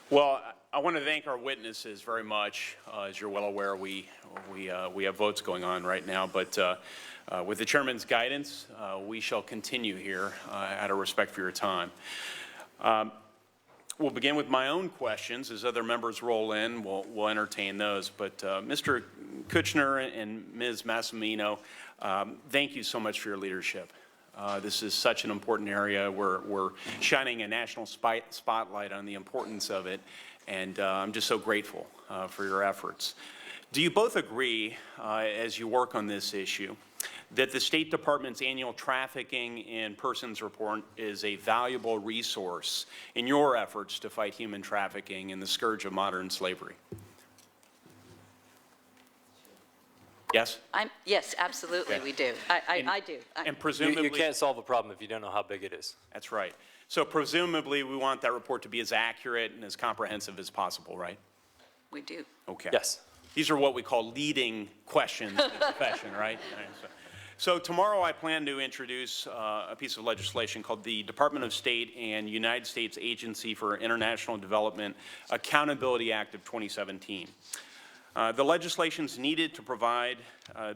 Well, I want to thank our witnesses very much. As you're well aware, we have votes going on right now, but with the chairman's guidance, we shall continue here out of respect for your time. We'll begin with my own questions. As other members roll in, we'll entertain those. But Mr. Kutcher and Ms. Massimino, thank you so much for your leadership. This is such an important area. We're shining a national spotlight on the importance of it, and I'm just so grateful for your efforts. Do you both agree, as you work on this issue, that the State Department's annual Trafficking in Persons report is a valuable resource in your efforts to fight human trafficking and the scourge of modern slavery? Yes? Yes, absolutely, we do. I do. And presumably, you can't solve a problem if you don't know how big it is. That's right. So presumably, we want that report to be as accurate and as comprehensive as possible, right? We do. Okay. Yes. These are what we call leading questions in the profession, right? So tomorrow I plan to introduce a piece of legislation called the Department of State and United States Agency for International Development Accountability Act of 2017. The legislation is needed to provide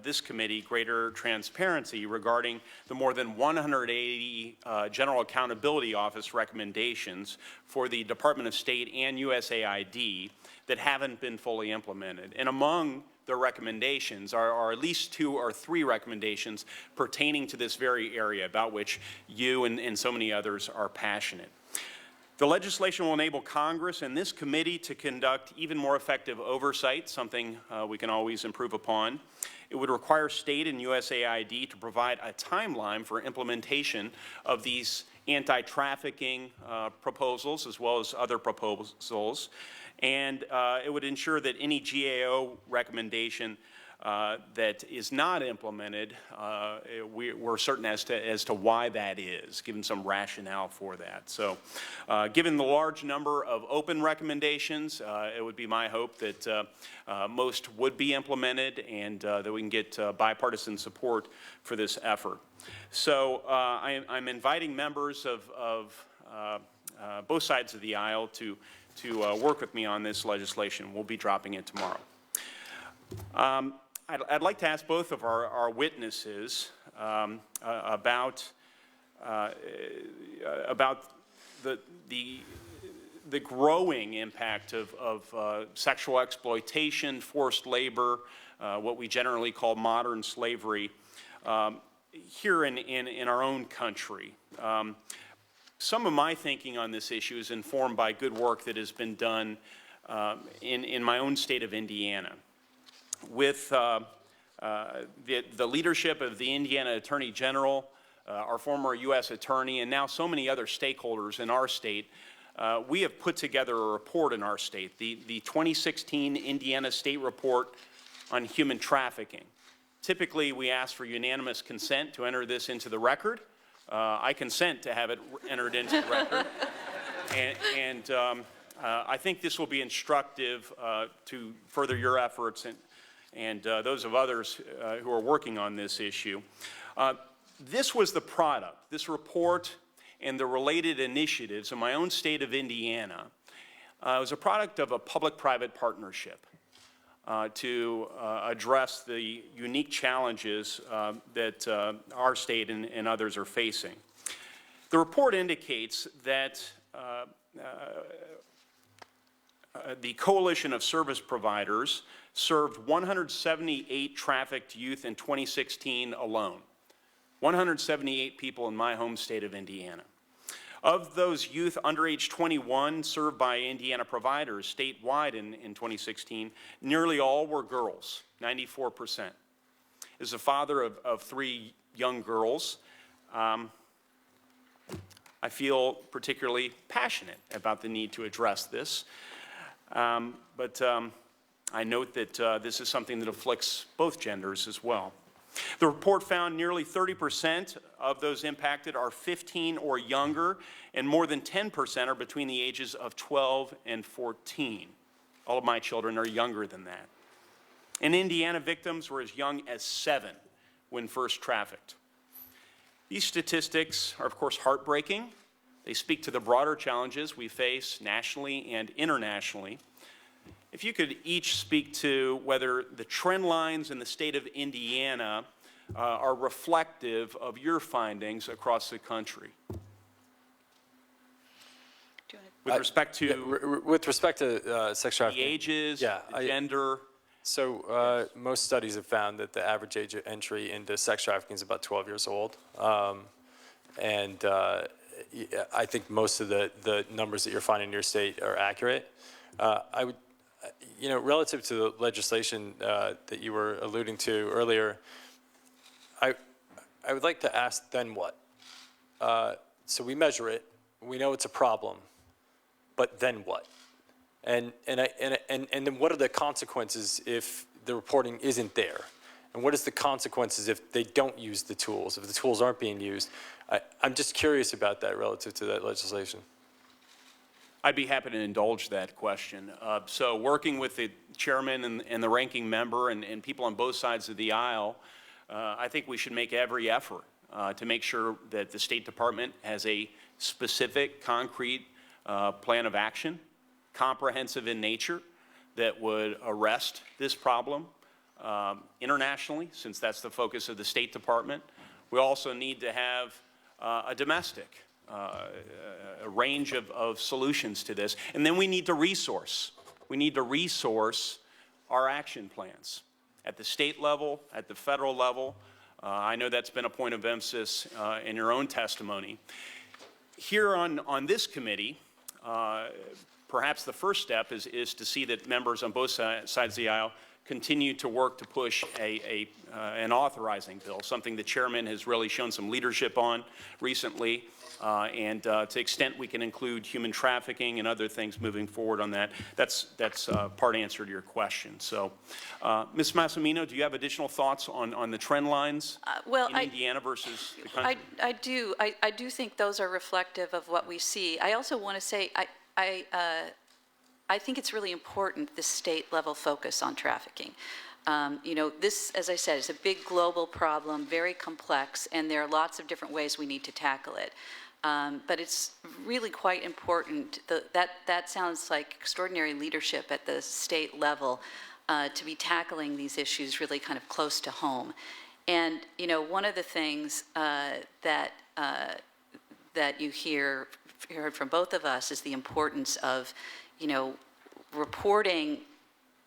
this committee greater transparency regarding the more than 180 General Accountability Office recommendations for the Department of State and USAID that haven't been fully implemented. And among the recommendations are at least 2 or 3 recommendations pertaining to this very area about which you and so many others are passionate. The legislation will enable Congress and this committee to conduct even more effective oversight, something we can always improve upon. It would require state and USAID to provide a timeline for implementation of these anti-trafficking proposals as well as other proposals. And it would ensure that any GAO recommendation that is not implemented, we're certain as to why that is, given some rationale for that. So given the large number of open recommendations, it would be my hope that most would be implemented and that we can get bipartisan support for this effort. So I'm inviting members of both sides of the aisle to work with me on this legislation. We'll be dropping it tomorrow. I'd like to ask both of our witnesses about the growing impact of sexual exploitation, forced labor, what we generally call modern slavery, here in our own country. Some of my thinking on this issue is informed by good work that has been done in my own state of Indiana. With the leadership of the Indiana Attorney General, our former U.S. Attorney, and now so many other stakeholders in our state, we have put together a report in our state, the 2016 Indiana State Report on Human Trafficking. Typically, we ask for unanimous consent to enter this into the record. I consent to have it entered into the record. And I think this will be instructive to further your efforts and those of others who are working on this issue. This was the product, this report and the related initiatives in my own state of Indiana. Was a product of a public-private partnership to address the unique challenges that our state and others are facing. The report indicates that the Coalition of Service Providers served 178 trafficked youth in 2016 alone. 178 people in my home state of Indiana. Of those youth under age 21 served by Indiana providers statewide in 2016, nearly all were girls, 94%. As a father of 3 young girls, I feel particularly passionate about the need to address this. But I note that this is something that afflicts both genders as well. The report found nearly 30% of those impacted are 15 or younger, and more than 10% are between the ages of 12 and 14. All of my children are younger than that. In Indiana, victims were as young as 7 when first trafficked. These statistics are, of course, heartbreaking, They speak to the broader challenges we face nationally and internationally. If you could each speak to whether the trend lines in the state of Indiana are reflective of your findings across the country. With respect to with respect to sex the trafficking, ages, yeah, the gender. So most studies have found that the average age of entry into sex trafficking is about 12 years old. I think most of the numbers that you're finding in your state are accurate. I would, relative to the legislation that you were alluding to earlier, I would like to ask, then what? So we measure it, we know it's a problem, but then what? And then what are the consequences if the reporting isn't there? And what is the consequences if they don't use the tools, if the tools aren't being used? I'm just curious about that relative to that legislation. I'd be happy to indulge that question. So working with the chairman and the ranking member and people on both sides of the aisle, I think we should make every effort to make sure that the State Department has a specific, concrete plan of action, comprehensive in nature, that would arrest this problem internationally, since that's the focus of the State Department. We also need to have a domestic, a range of solutions to this. And then we need to resource. We need to resource our action plans at the state level, at the federal level. I know that's been a point of emphasis in your own testimony. Here on this committee, perhaps the first step is to see that members on both sides of the aisle continue to work to push an authorizing bill, something the chairman has really shown some leadership on recently, and to the extent we can include human trafficking and other things moving forward on that, that's part answer to your question. So, Ms. Massimino, do you have additional thoughts on the trend lines in Indiana versus the country? I do. I do think those are reflective of what we see. I also want to say I think it's really important, this state-level focus on trafficking. This, as I said, is a big global problem, very complex, and there are lots of different ways we need to tackle it. But it's really quite important. That sounds like extraordinary leadership at the state level to be tackling these issues really kind of close to home. And, one of the things that you heard from both of us is the importance of, reporting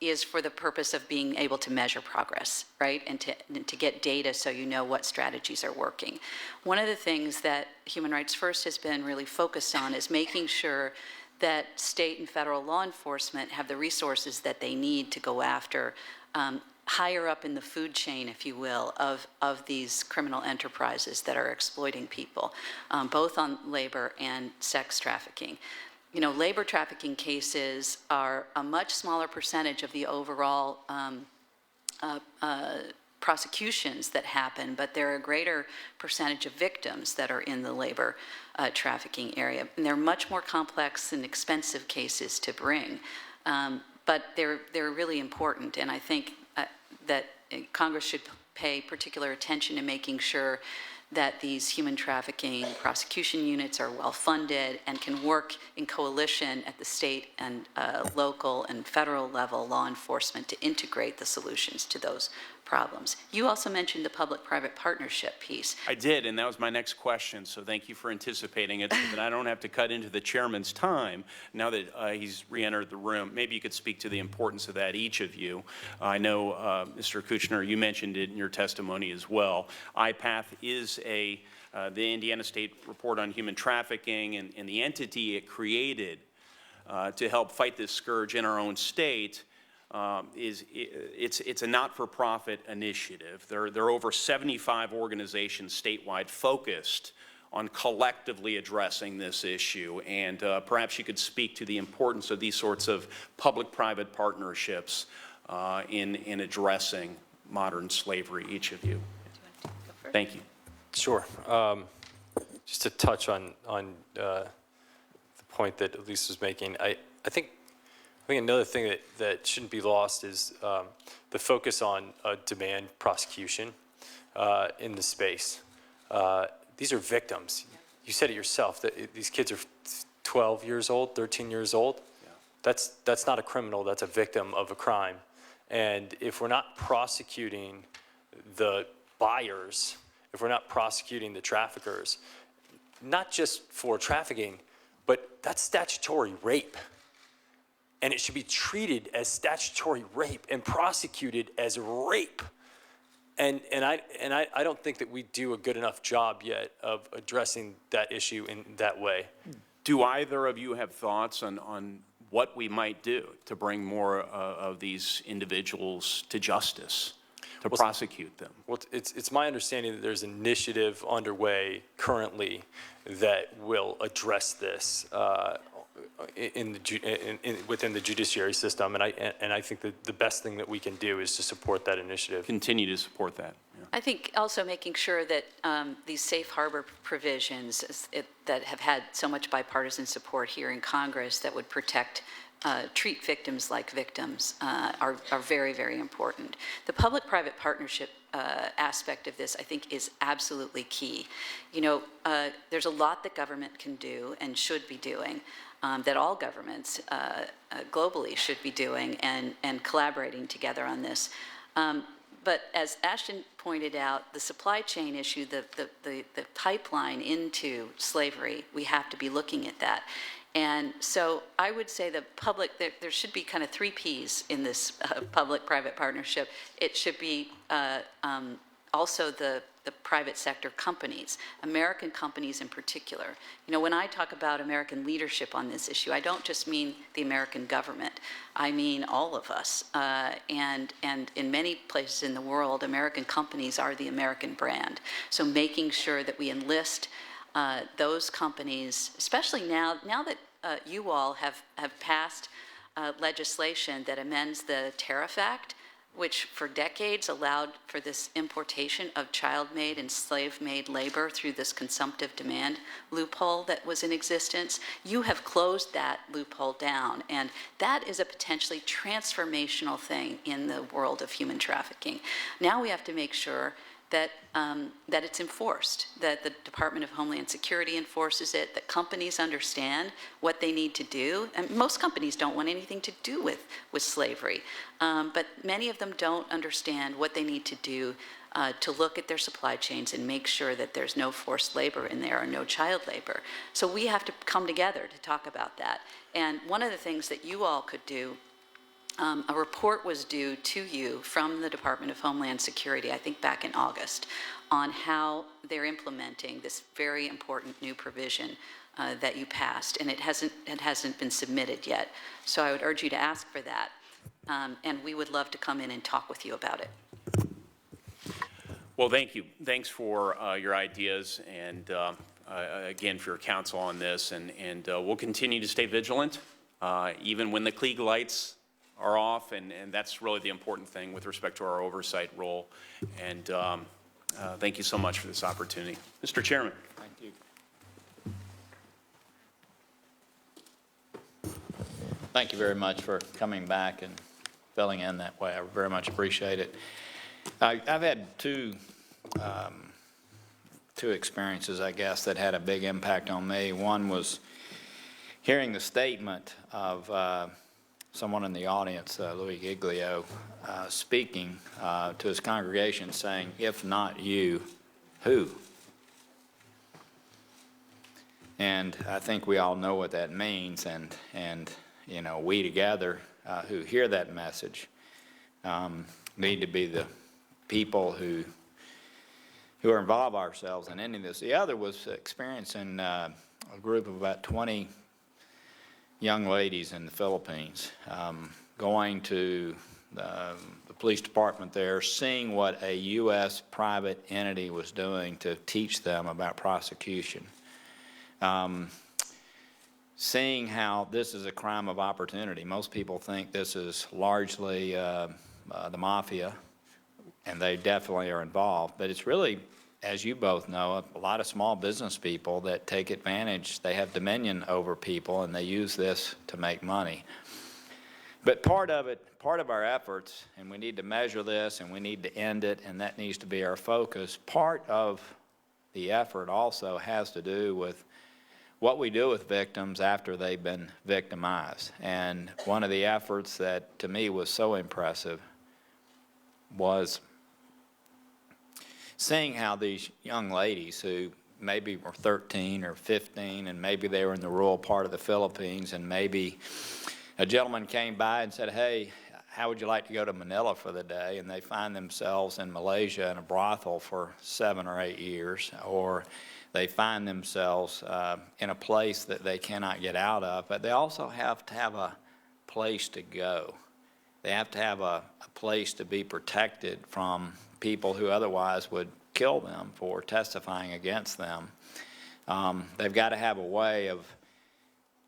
is for the purpose of being able to measure progress, right? And to get data so you know what strategies are working. One of the things that Human Rights First has been really focused on is making sure that state and federal law enforcement have the resources that they need to go after higher up in the food chain, if you will, of these criminal enterprises that are exploiting people, both on labor and sex trafficking. Labor trafficking cases are a much smaller percentage of the overall prosecutions that happen, but they're a greater percentage of victims that are in the labor trafficking area. And they're much more complex and expensive cases to bring, but they're really important. And I think that Congress should pay particular attention to making sure that these human trafficking prosecution units are well funded and can work in coalition at the state and local and federal level law enforcement to integrate the solutions to those problems. You also mentioned the public-private partnership piece. I did, and that was my next question, so thank you for anticipating it, so that I don't have to cut into the chairman's time now that he's re-entered the room. Maybe you could speak to the importance of that, each of you. I know, Mr. Kutcher, you mentioned it in your testimony as well. IPATH is the Indiana State Report on Human Trafficking, and the entity it created to help fight this scourge in our own state. It's a not-for-profit initiative. There are over 75 organizations statewide focused on collectively addressing this issue, and perhaps you could speak to the importance of these sorts of public-private partnerships in addressing modern slavery, each of you. Thank you. Sure. Just to touch on the point that Elise was making, I think another thing that shouldn't be lost is the focus on demand prosecution in the space. These are victims. you said it yourself, that these kids are 12 years old, 13 years old. Yeah. That's not a criminal, that's a victim of a crime. And if we're not prosecuting the buyers, if we're not prosecuting the traffickers, not just for trafficking, but that's statutory rape. And it should be treated as statutory rape and prosecuted as rape. And I don't think that we do a good enough job yet of addressing that issue in that way. Do either of you have thoughts on what we might do to bring more of these individuals to justice, to prosecute them? Well, it's my understanding that there's an initiative underway currently that will address this within the judiciary system, and I think that the best thing that we can do is to support that initiative. Continue to support that. Yeah. I think also making sure that these safe harbor provisions that have had so much bipartisan support here in Congress that would protect, treat victims like victims are very, very important. The public-private partnership aspect of this, I think, is absolutely key. You know, there's a lot that government can do and should be doing, that all governments globally should be doing and collaborating together on this. But as Ashton pointed out, the supply chain issue, the pipeline into slavery, we have to be looking at that. And so I would say the public, there should be kind of 3 Ps in this public-private partnership. It should be also the private sector companies, American companies in particular. You know, when I talk about American leadership on this issue, I don't just mean the American government. I mean all of us. And in many places in the world, American companies are the American brand. So making sure that we enlist those companies, especially now that you all have passed legislation that amends the Tariff Act, which for decades allowed for this importation of child-made and slave-made labor through this consumptive demand loophole that was in existence. You have closed that loophole down, and that is a potentially transformational thing in the world of human trafficking. Now we have to make sure that that it's enforced, that the Department of Homeland Security enforces it, that companies understand what they need to do. And most companies don't want anything to do with slavery, but many of them don't understand what they need to do to look at their supply chains and make sure that there's no forced labor in there or no child labor. So we have to come together to talk about that. And one of the things that you all could do, a report was due to you from the Department of Homeland Security, I think back in August, on how they're implementing this very important new provision that you passed, and it hasn't been submitted yet. So I would urge you to ask for that, and we would love to come in and talk with you about it. Well, thank you. Thanks for your ideas and again for your counsel on this, and we'll continue to stay vigilant even when the Klieg lights are off, and that's really the important thing with respect to our oversight role. And thank you so much for this opportunity. Mr. Chairman. Thank you. Thank you very much for coming back and filling in that way. I very much appreciate it. I've had two experiences, I guess, that had a big impact on me. One was hearing the statement of someone in the audience, Louis Giglio, speaking to his congregation saying, "If not you, who?" And I think we all know what that means, and you know, we together who hear that message need to be the people who involve ourselves in any of this. The other was experiencing a group of about 20 young ladies in the Philippines, going to the police department there, seeing what a U.S. private entity was doing to teach them about prosecution, seeing how this is a crime of opportunity. Most people think this is largely the mafia, and they definitely are involved, but it's really, as you both know, a lot of small business people that take advantage. They have dominion over people, and they use this to make money. But part of our efforts, and we need to measure this, and we need to end it, and that needs to be our focus, part of the effort also has to do with what we do with victims after they've been victimized. And one of the efforts that to me was so impressive was seeing how these young ladies who maybe were 13 or 15 and maybe they were in the rural part of the Philippines, and maybe a gentleman came by and said, hey, how would you like to go to Manila for the day? And they find themselves in Malaysia in a brothel for 7 or 8 years, or they find themselves in a place that they cannot get out of, but they also have to have a place to go. They have to have a place to be protected from people who otherwise would kill them for testifying against them. They've got to have a way of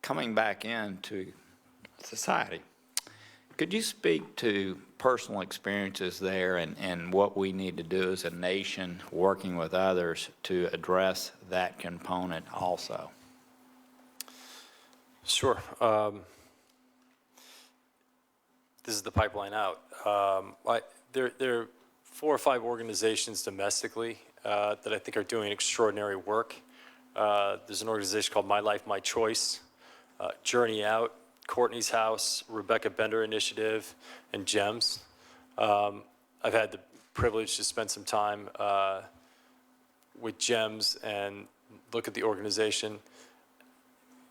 coming back into society. Could you speak to personal experiences there and what we need to do as a nation working with others to address that component also? Sure. This is the pipeline out. There are 4 or 5 organizations domestically that I think are doing extraordinary work. There's an organization called My Life, My Choice, Journey Out, Courtney's House, Rebecca Bender Initiative, and GEMS. I've had the privilege to spend some time with GEMS and look at the organization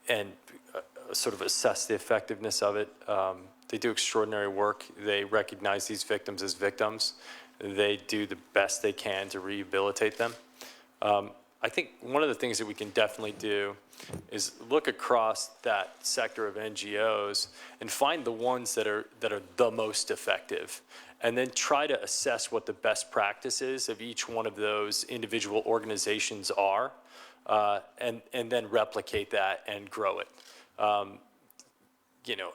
and sort of assess the effectiveness of it. They do extraordinary work. They recognize these victims as victims. They do the best they can to rehabilitate them. I think one of the things that we can definitely do is look across that sector of NGOs and find the ones that are the most effective, and then try to assess what the best practices of each one of those individual organizations are, and then replicate that and grow it. You know,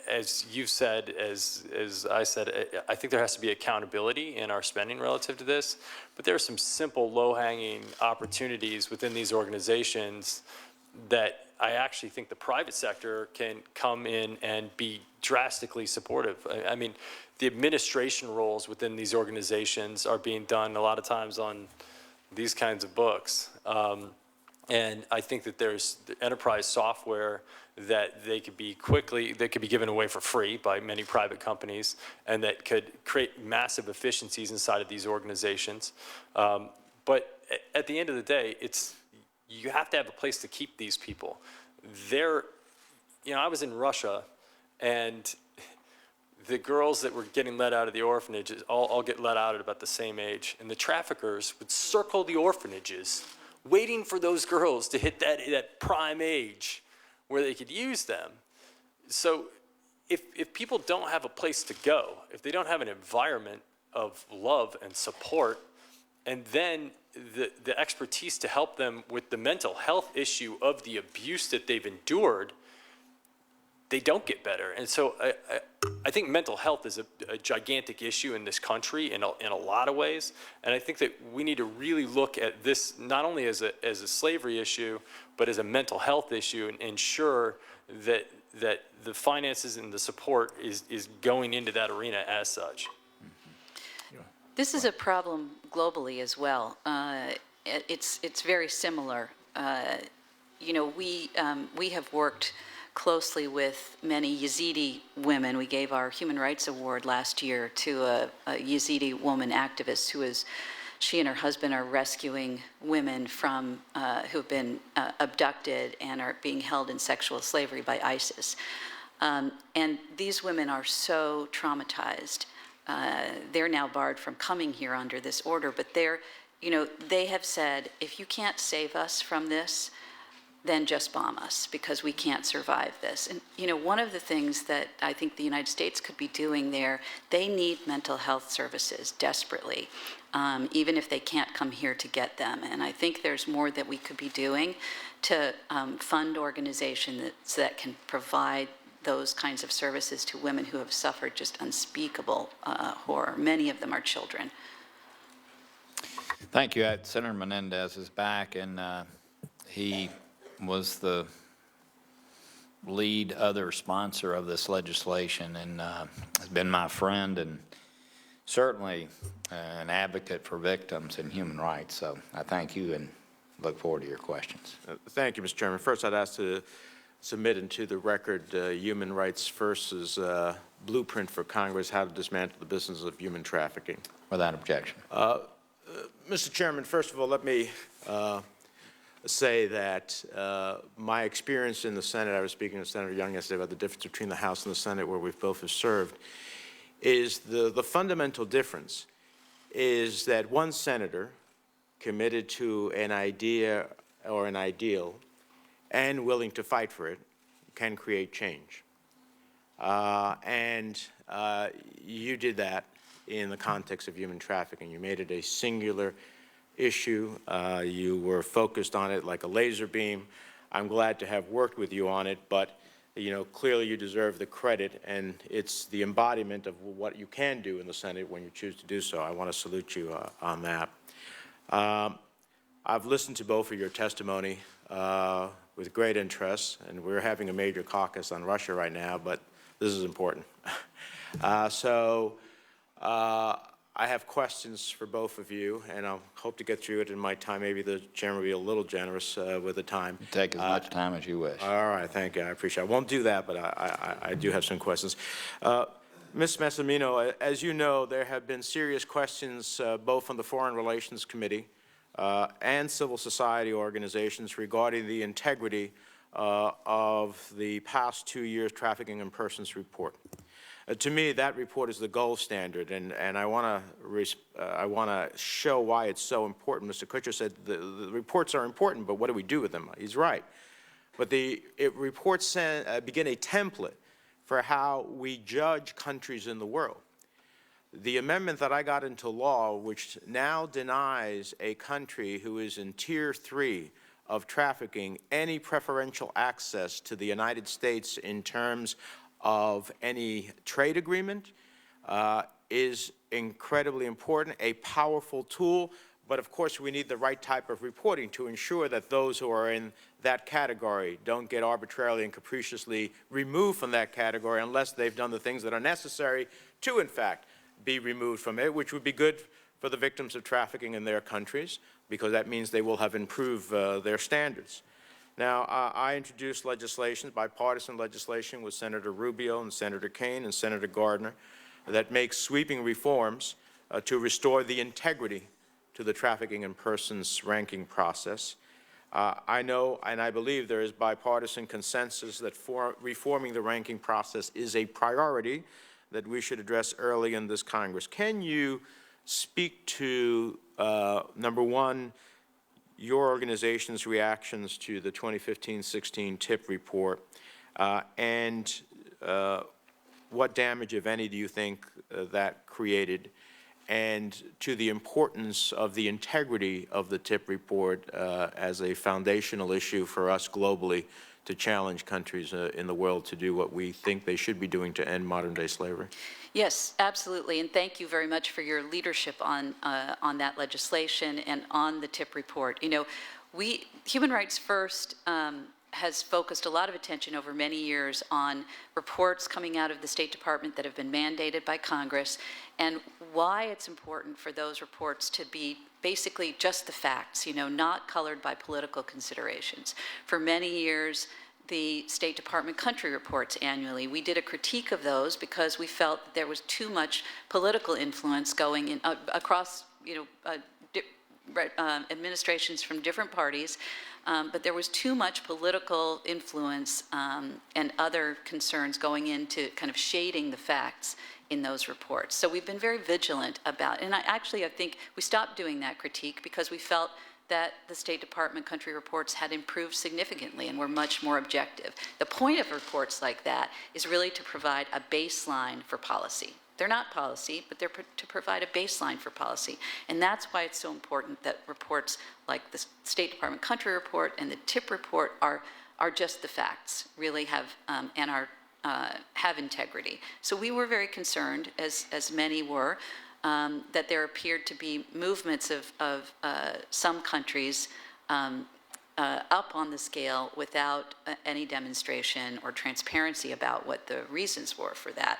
as you've said, as I said, I think there has to be accountability in our spending relative to this, but there are some simple low-hanging opportunities within these organizations that I actually think the private sector can come in and be drastically supportive. I mean, the administration roles within these organizations are being done a lot of times on these kinds of books. And I think that there's enterprise software that they could be given away for free by many private companies, and that could create massive efficiencies inside of these organizations. But at the end of the day, you have to have a place to keep these people. You know, I was in Russia, and the girls that were getting let out of the orphanages all get let out at about the same age, and the traffickers would circle the orphanages waiting for those girls to hit that prime age where they could use them. So if people don't have a place to go, if they don't have an environment of love and support, and then the expertise to help them with the mental health issue of the abuse that they've endured, they don't get better. And so I think mental health is a gigantic issue in this country in a lot of ways. And I think that we need to really look at this not only as a slavery issue, but as a mental health issue, and ensure that the finances and the support is going into that arena as such. This is a problem globally as well. It's very similar. You know, we have worked closely with many Yazidi women. We gave our Human Rights Award last year to a Yazidi woman activist she and her husband are rescuing women from who have been abducted and are being held in sexual slavery by ISIS. And these women are so traumatized. They're now barred from coming here under this order, but they have said, if you can't save us from this, then just bomb us, because we can't survive this. And, you know, one of the things that I think the United States could be doing there, they need mental health services desperately, even if they can't come here to get them. And I think there's more that we could be doing to fund organizations that can provide those kinds of services to women who have suffered just unspeakable horror. Many of them are children. Thank you. Senator Menendez is back, and he was the lead other sponsor of this legislation, and has been my friend and certainly an advocate for victims and human rights. So I thank you and look forward to your questions. Thank you, Mr. Chairman. First, I'd ask to submit into the record Human Rights First's blueprint for Congress, how to dismantle the business of human trafficking. Without objection. Mr. Chairman, first of all, let me say that my experience in the Senate, I was speaking to Senator Young yesterday about the difference between the House and the Senate, where we've both have served, is the fundamental difference is that one senator committed to an idea or an ideal and willing to fight for it can create change. You did that in the context of human trafficking. You made it a singular issue. You were focused on it like a laser beam. I'm glad to have worked with you on it, but clearly you deserve the credit, and it's the embodiment of what you can do in the Senate when you choose to do so. I want to salute you on that. I've listened to both of your testimony with great interest, and we're having a major caucus on Russia right now, but this is important. I have questions for both of you, and I hope to get through it in my time. Maybe the chairman will be a little generous with the time. Take as much time as you wish. All right, thank you. I appreciate it. I won't do that, but I do have some questions. Ms. Massimino, as you know, there have been serious questions both on the Foreign Relations Committee and civil society organizations regarding the integrity of the past 2 years Trafficking in Persons report. To me, that report is the gold standard, and I want to show why it's so important. Mr. Kutcher said the reports are important, but what do we do with them? He's right. But reports begin a template for how we judge countries in the world. The amendment that I got into law, which now denies a country who is in Tier 3 of trafficking any preferential access to the United States in terms of any trade agreement, is incredibly important, a powerful tool, but of course we need the right type of reporting to ensure that those who are in that category don't get arbitrarily and capriciously removed from that category unless they've done the things that are necessary to, in fact, be removed from it, which would be good for the victims of trafficking in their countries, because that means they will have improved their standards. Now, I introduced legislation, bipartisan legislation with Senator Rubio and Senator Kaine and Senator Gardner that makes sweeping reforms to restore the integrity to the Trafficking in Persons ranking process. I know and I believe there is bipartisan consensus that reforming the ranking process is a priority that we should address early in this Congress. Can you speak to, number one, your organization's reactions to the 2015-16 TIP report, and what damage, if any, do you think that created, and to the importance of the integrity of the TIP report as a foundational issue for us globally to challenge countries in the world to do what we think they should be doing to end modern-day slavery? Yes, absolutely, and thank you very much for your leadership on that legislation and on the TIP report. Human Rights First has focused a lot of attention over many years on reports coming out of the State Department that have been mandated by Congress, and why it's important for those reports to be basically just the facts, not colored by political considerations. For many years, the State Department country reports annually, we did a critique of those because we felt that there was too much political influence going in across, administrations from different parties, but there was too much political influence and other concerns going into kind of shading the facts in those reports. So we've been very vigilant about, and I think we stopped doing that critique because we felt that the State Department country reports had improved significantly and were much more objective. The point of reports like that is really to provide a baseline for policy. They're not policy, but they're to provide a baseline for policy. And that's why it's so important that reports like the State Department country report and the TIP report are just the facts, really have, and have integrity. So we were very concerned, as many were, that there appeared to be movements of some countries up on the scale without any demonstration or transparency about what the reasons were for that.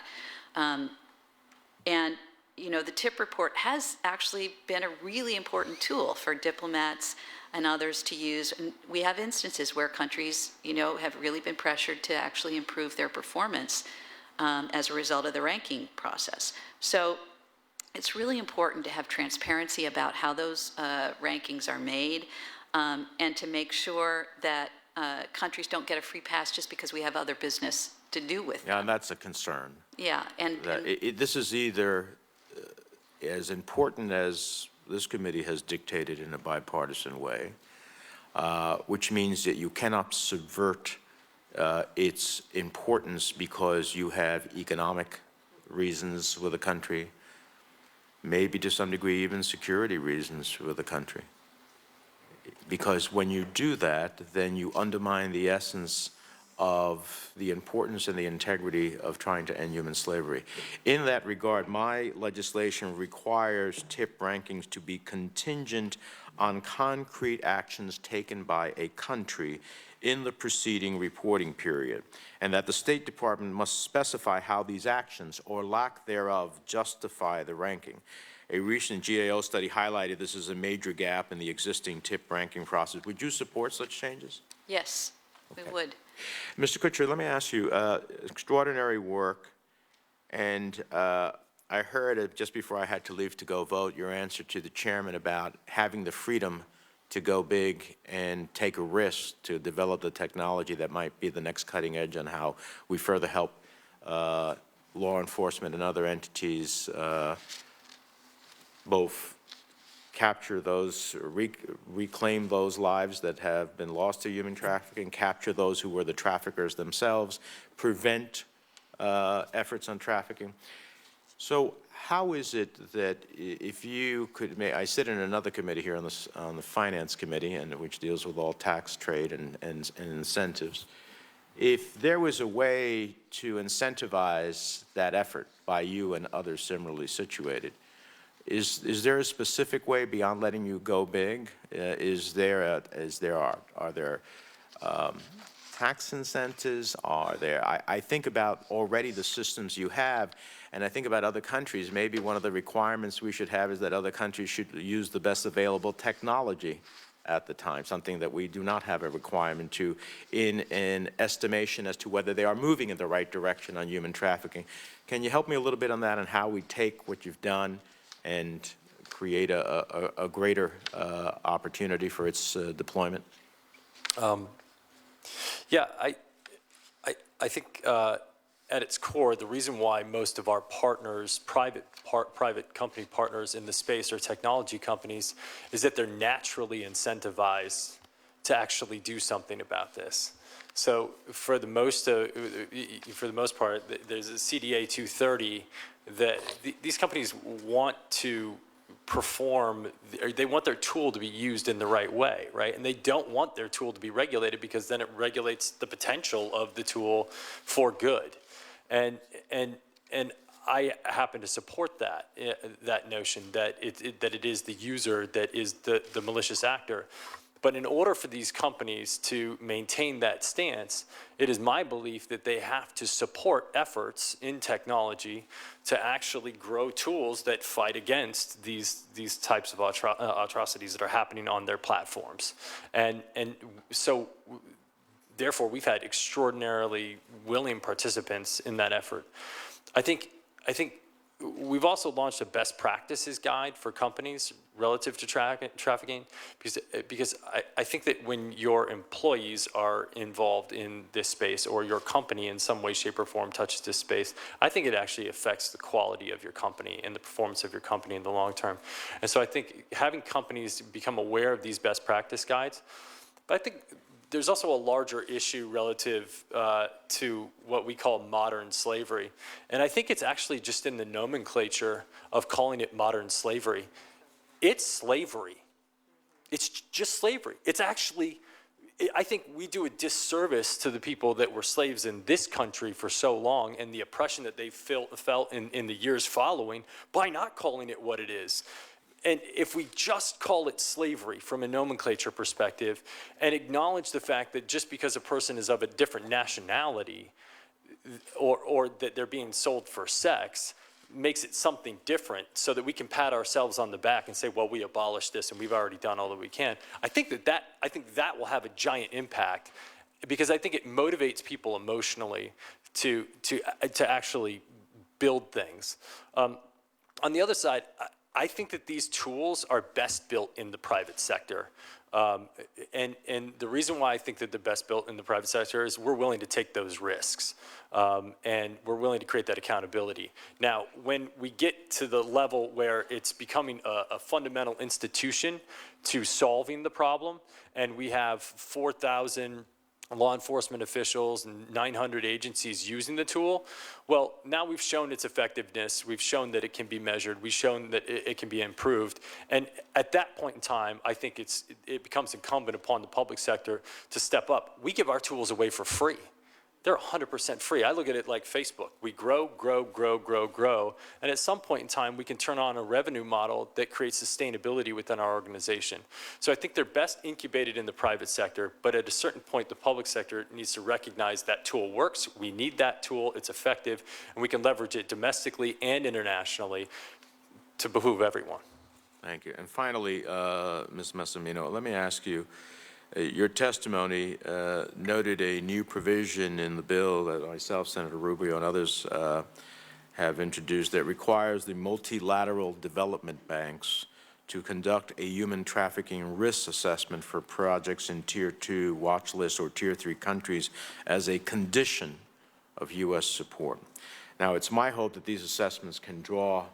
The TIP report has actually been a really important tool for diplomats and others to use. And we have instances where countries, have really been pressured to actually improve their performance as a result of the ranking process. So it's really important to have transparency about how those rankings are made, and to make sure that countries don't get a free pass just because we have other business to do with them. Yeah, and that's a concern. Yeah, and This is either as important as this committee has dictated in a bipartisan way, which means that you cannot subvert its importance because you have economic reasons with a country, maybe to some degree even security reasons with a country. Because when you do that, then you undermine the essence of the importance and the integrity of trying to end human slavery. In that regard, my legislation requires tip rankings to be contingent on concrete actions taken by a country in the preceding reporting period, and that the State Department must specify how these actions, or lack thereof, justify the ranking. A recent GAO study highlighted this as a major gap in the existing tip ranking process. Would you support such changes? yes, we would. Mr. Kutcher, let me ask you, extraordinary work, and I heard it just before I had to leave to go vote, your answer to the chairman about having the freedom to go big and take a risk to develop the technology that might be the next cutting edge on how we further help law enforcement and other entities both capture those, reclaim those lives that have been lost to human trafficking, capture those who were the traffickers themselves, prevent efforts on trafficking. So how is it that if you could, I sit in another committee here on the Finance Committee, and which deals with all tax, trade, and incentives. If there was a way to incentivize that effort by you and others similarly situated, is there a specific way beyond letting you go big? Are there tax incentives? I think about already the systems you have, and I think about other countries. Maybe one of the requirements we should have is that other countries should use the best available technology at the time, something that we do not have a requirement to in an estimation as to whether they are moving in the right direction on human trafficking. Can you help me a little bit on that, and how we take what you've done and create a greater opportunity for its deployment? Yeah, I think at its core, the reason why most of our partners, private company partners in the space are technology companies, is that they're naturally incentivized to actually do something about this. So for the most part, there's a CDA 230 that these companies want to perform, they want their tool to be used in the right way, right? And they don't want their tool to be regulated, because then it regulates the potential of the tool for good. And I happen to support that notion that it is the user that is the malicious actor. But in order for these companies to maintain that stance, it is my belief that they have to support efforts in technology to actually grow tools that fight against these types of atrocities that are happening on their platforms. And so therefore, we've had extraordinarily willing participants in that effort. I think we've also launched a best practices guide for companies relative to trafficking, because I think that when your employees are involved in this space, or your company in some way, shape, or form touches this space, I think it actually affects the quality of your company and the performance of your company in the long term. And so I think having companies become aware of these best practice guides, but I think there's also a larger issue relative to what we call modern slavery. And I think it's actually just in the nomenclature of calling it modern slavery. It's slavery. It's just slavery. It's actually, I think we do a disservice to the people that were slaves in this country for so long, and the oppression that they felt in the years following, by not calling it what it is. And if we just call it slavery from a nomenclature perspective, and acknowledge the fact that just because a person is of a different nationality, or that they're being sold for sex, makes it something different so that we can pat ourselves on the back and say, well, we abolished this and we've already done all that we can. I think that will have a giant impact, because I think it motivates people emotionally to actually build things. On the other side, I think that these tools are best built in the private sector. And the reason why I think that they're best built in the private sector is we're willing to take those risks. And we're willing to create that accountability. Now, when we get to the level where it's becoming a fundamental institution to solving the problem, and we have 4,000 law enforcement officials and 900 agencies using the tool, well, now we've shown its effectiveness, we've shown that it can be measured, we've shown that it can be improved, and at that point in time, I think it becomes incumbent upon the public sector to step up. We give our tools away for free. They're 100% free. I look at it like Facebook. We grow, grow, grow, grow, grow, and at some point in time, we can turn on a revenue model that creates sustainability within our organization. So I think they're best incubated in the private sector, but at a certain point, the public sector needs to recognize that tool works. We need that tool. It's effective, and we can leverage it domestically and internationally to behoove everyone. Thank you. And finally, Ms. Massimino, let me ask you, your testimony noted a new provision in the bill that myself, Senator Rubio, and others have introduced that requires the multilateral development banks to conduct a human trafficking risk assessment for projects in Tier 2 watch list or Tier 3 countries as a condition of U.S. support. Now, it's my hope that these assessments can draw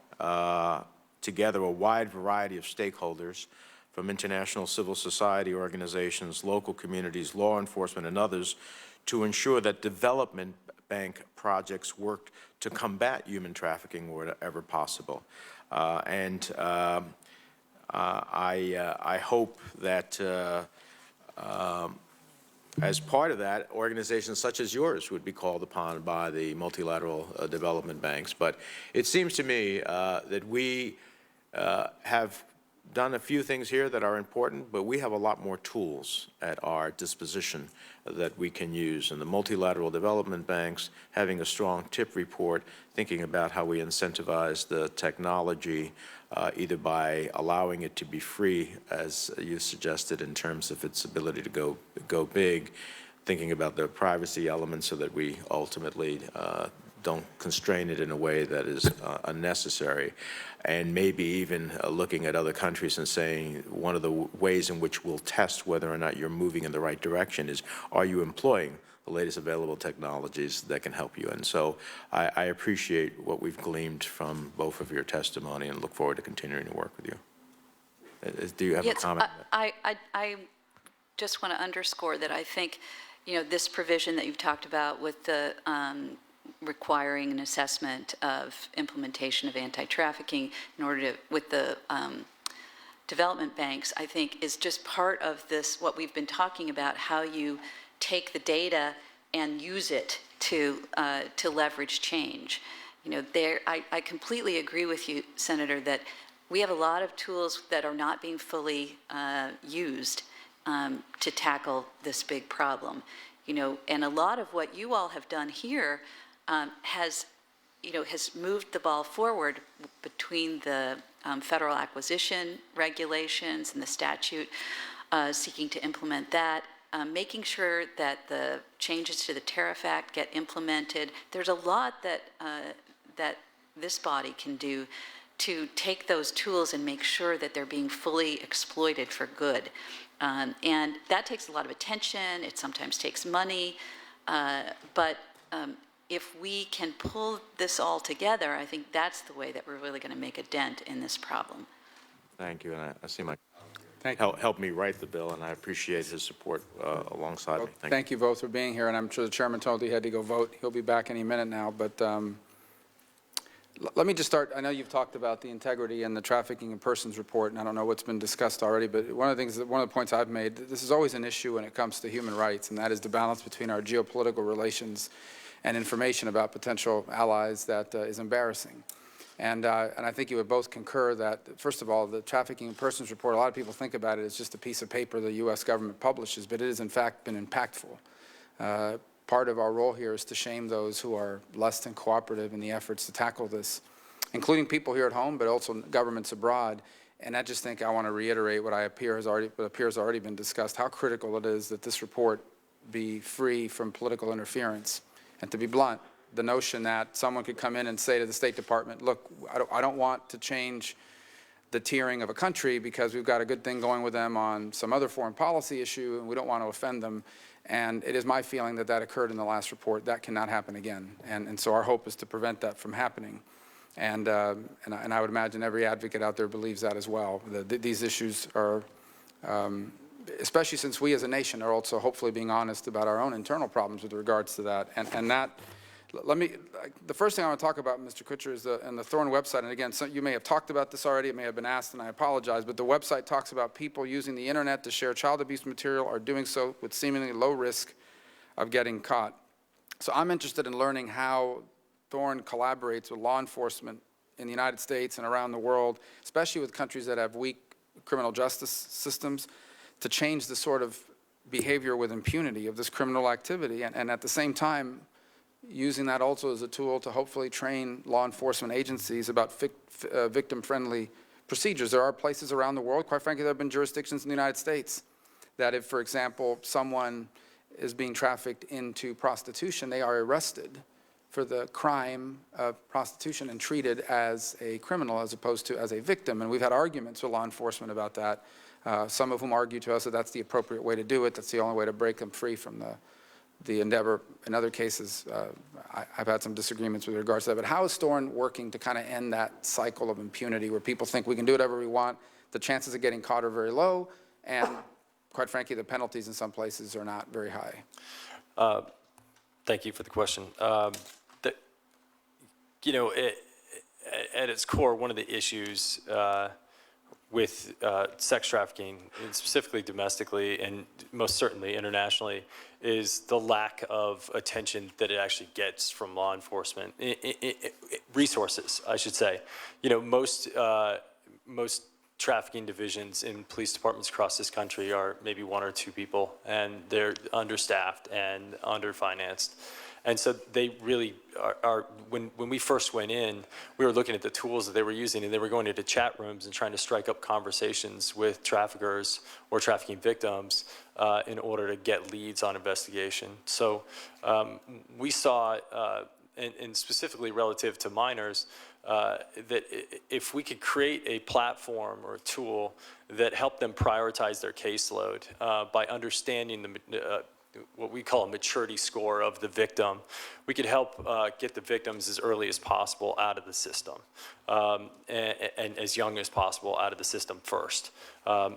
together a wide variety of stakeholders from international civil society organizations, local communities, law enforcement, and others to ensure that development bank projects work to combat human trafficking wherever possible. I hope that as part of that, organizations such as yours would be called upon by the multilateral development banks. But it seems to me that we have done a few things here that are important, but we have a lot more tools at our disposition that we can use. And the multilateral development banks, having a strong tip report, thinking about how we incentivize the technology, either by allowing it to be free, as you suggested, in terms of its ability to go big, thinking about the privacy elements so that we ultimately don't constrain it in a way that is unnecessary, and maybe even looking at other countries and saying one of the ways in which we'll test whether or not you're moving in the right direction is, are you employing the latest available technologies that can help you? And so I appreciate what we've gleaned from both of your testimony and look forward to continuing to work with you. Do you have a comment? I just want to underscore that I think, this provision that you've talked about with the requiring an assessment of implementation of anti-trafficking in order to, with the development banks, I think is just part of this, what we've been talking about, how you take the data and use it to leverage change. I completely agree with you, Senator, that we have a lot of tools that are not being fully used to tackle this big problem. And a lot of what you all have done here has moved the ball forward between the federal acquisition regulations and the statute seeking to implement that, making sure that the changes to the Tariff Act get implemented. There's a lot that this body can do to take those tools and make sure that they're being fully exploited for good. And that takes a lot of attention. It sometimes takes money, but if we can pull this all together, I think that's the way that we're really going to make a dent in this problem. Thank you, and I see my Thank you. help me write the bill, and I appreciate his support alongside me. Thank you both for being here, and I'm sure the chairman told you he had to go vote. He'll be back any minute now, but let me just start. I know you've talked about the integrity and the trafficking in persons report, and I don't know what's been discussed already, but one of the points I've made, this is always an issue when it comes to human rights, and that is the balance between our geopolitical relations and information about potential allies that is embarrassing. And I think you would both concur that, first of all, the Trafficking in Persons report, a lot of people think about it as just a piece of paper the U.S. government publishes, but it has in fact been impactful. Part of our role here is to shame those who are less than cooperative in the efforts to tackle this including people here at home, but also governments abroad. And I just think I want to reiterate what appears already been discussed, how critical it is that this report be free from political interference. And to be blunt, the notion that someone could come in and say to the State Department, look, I don't want to change the tiering of a country because we've got a good thing going with them on some other foreign policy issue and we don't want to offend them. And it is my feeling that that occurred in the last report. That cannot happen again. And so our hope is to prevent that from happening. And I would imagine every advocate out there believes that as well. These issues are, especially since we as a nation are also hopefully being honest about our own internal problems with regards to that. And that, the first thing I want to talk about, Mr. Kutcher, is the Thorn website. And again, you may have talked about this already, it may have been asked, and I apologize, but the website talks about people using the internet to share child abuse material are doing so with seemingly low risk of getting caught. So I'm interested in learning how Thorn collaborates with law enforcement in the United States and around the world, especially with countries that have weak criminal justice systems, to change the sort of behavior with impunity of this criminal activity, and at the same time, using that also as a tool to hopefully train law enforcement agencies about victim-friendly procedures. There are places around the world, quite frankly, there have been jurisdictions in the United States that if, for example, someone is being trafficked into prostitution, they are arrested for the crime of prostitution and treated as a criminal as opposed to as a victim. And we've had arguments with law enforcement about that, some of whom argue to us that that's the appropriate way to do it, that's the only way to break them free from the endeavor. In other cases, I've had some disagreements with regards to that. But how is Thorn working to kind of end that cycle of impunity where people think we can do whatever we want, the chances of getting caught are very low, and quite frankly, the penalties in some places are not very high? Thank you for the question. At its core, one of the issues with sex trafficking, and specifically domestically and most certainly internationally, is the lack of attention that it actually gets from law enforcement. Resources, I should say. Most trafficking divisions in police departments across this country are maybe 1 or 2 people, and they're understaffed and underfinanced. And so they really are when we first went in, we were looking at the tools that they were using, and they were going into chat rooms and trying to strike up conversations with traffickers or trafficking victims in order to get leads on investigation. So we saw, and specifically relative to minors, that if we could create a platform or a tool that helped them prioritize their caseload by understanding what we call a maturity score of the victim, we could help get the victims as early as possible out of the system, and as young as possible out of the system first.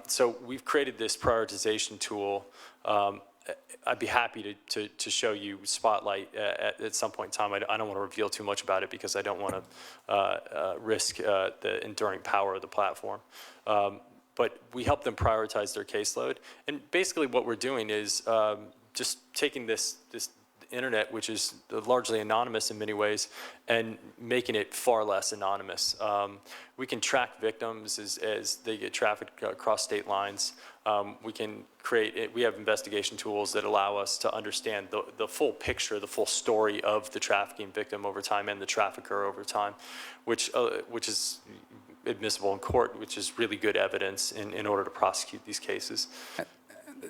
So we've created this prioritization tool. I'd be happy to show you Spotlight at some point in time. I don't want to reveal too much about it because I don't want to risk the enduring power of the platform. But we help them prioritize their caseload. And basically what we're doing is just taking this internet, which is largely anonymous in many ways, and making it far less anonymous. We can track victims as they get trafficked across state lines. We have investigation tools that allow us to understand the full picture, the full story of the trafficking victim over time and the trafficker over time, which is admissible in court, which is really good evidence in order to prosecute these cases.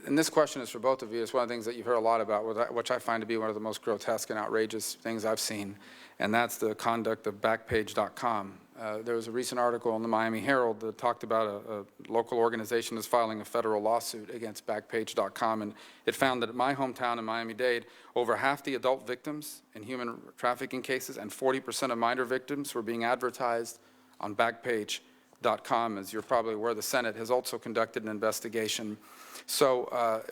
And this question is for both of you. It's one of the things that you've heard a lot about, which I find to be one of the most grotesque and outrageous things I've seen, and that's the conduct of Backpage.com. There was a recent article in the Miami Herald that talked about a local organization that's filing a federal lawsuit against Backpage.com, and it found that in my hometown in Miami-Dade, over half the adult victims in human trafficking cases and 40% of minor victims were being advertised on Backpage.com. As you're probably aware, the Senate has also conducted an investigation